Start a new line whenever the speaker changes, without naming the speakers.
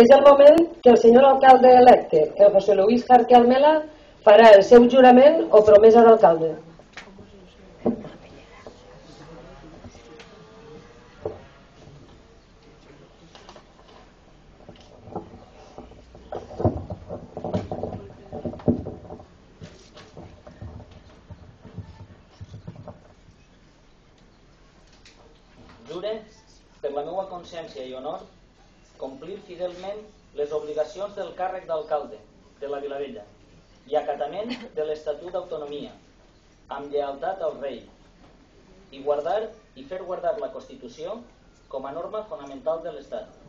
És el moment que el senyor alcalde electe, el José Luis Jarque Almela, farà el seu jurament o promesa d'alcalde.
Jure, per la meva consciència i honor, complir fidelment les obligacions del càrrec d'alcalde de la Vilavella i acatament de l'Estatut d'Autonomia, amb lleialtat al rei, i guardar i fer guardar la Constitució com a norma fonamental de l'Estat.